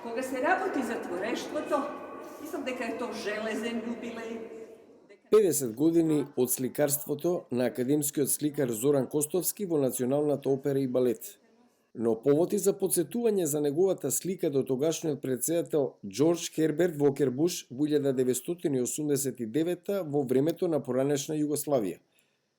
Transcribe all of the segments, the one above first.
Кога се работи за творештвото, мислам дека е тоа железен јубилеј. 50 години од сликарството на академскиот сликар Зоран Костовски во Националната опера и балет. Но поводи за подсетување за неговата слика до тогашниот претседател Џорџ Херберт Вокер Буш во 1989 во времето на поранешна Југославија.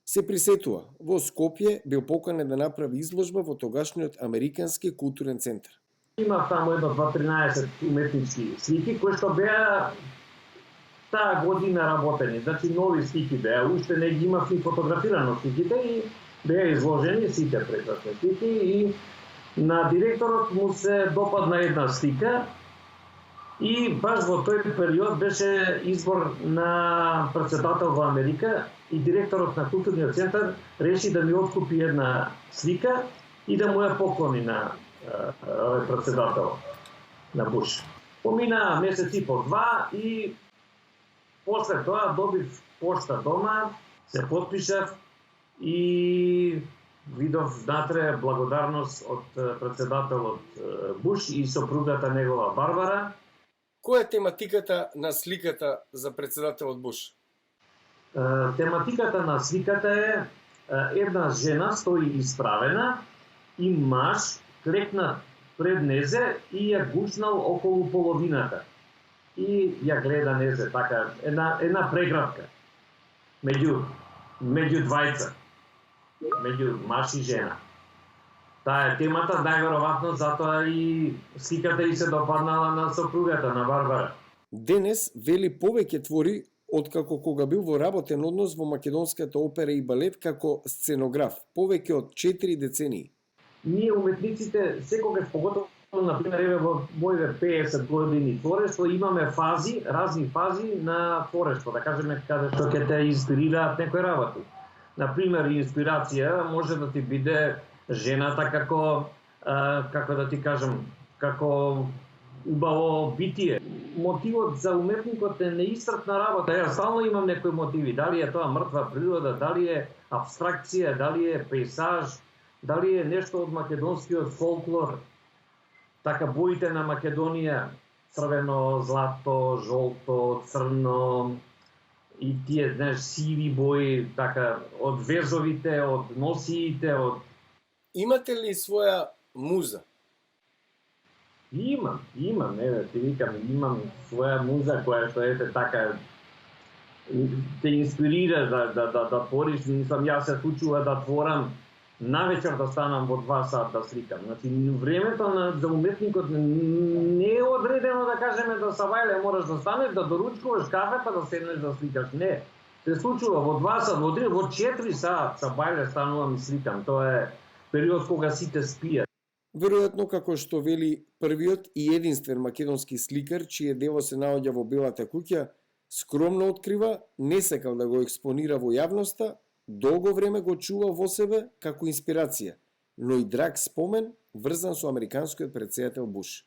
Се присетува, во Скопје бил поканен да направи изложба во тогашниот Американски културен центар. Има таму едно 13 уметнички слики кои што беа таа година работени, значи нови слики беа, уште не ги имав и фотографирано сликите и беа изложени сите прекрасни слики и на директорот му се допадна една слика и баш во тој период беше избор на претседател во Америка и директорот на културниот центар реши да ми откупи една слика и да му ја поклони на овој претседател на Буш. Помина месец и по два и после тоа добив пошта дома, се потпишав и видов внатре благодарност од претседателот Буш и сопругата негова Барбара. Која е тематиката на сликата за претседателот Буш? Тематиката на сликата е една жена стои исправена и маж клекнат пред незе и ја гушнал околу половината. И ја гледа незе, така, една преградка меѓу двајца, меѓу маж и жена. Таа е темата, најверојатно затоа и сликата и се допаднала на сопругата, на Барбара. Денес вели повеќе твори откако кога бил во работен однос во Македонската опера и балет како сценограф, повеќе од 4 децении. Ние уметниците секогаш, поготово например еве во моите 50 години творештво имаме фази, разни фази на творештво, да кажеме каде што ќе те инспирираат некои работи. Например, инспирација може да ти биде жената како да ти кажам, како убаво битие. Мотивот за уметникот е неисцрпна работа. Ја стално имам некои мотиви, дали е тоа мртва природа, дали е абстракција, дали е пейсаж, дали е нешто од македонскиот фолклор. Така боите на Македонија, црвено, злато, жолто, црно и тие, знаеш, сиви бои, така, од везовите, од носиите, од... Имате ли своја муза? Имам, еве, ти викам, имам своја муза која што ете така те инспирира да твориш, мислам, јас се случува да творам навечер да станам во 2 сат да сликам. Значи, времето за уметникот не е одредено да кажеме да савајле мораш да станеш, да доручкуваш кафе па да седнеш да сликаш. Не. Се случува во 2 сат, во 3, во 4 сат савајле станувам и сликам. Тоа е период кога сите спијат. Веројатно, како што вели првиот и единствен македонски сликар, чие дело се наоѓа во Белата куќа, скромно открива, не сакал да го експонира во јавноста, долго време го чува во себе како инспирација, но и драг спомен врзан со американскиот претседател Буш.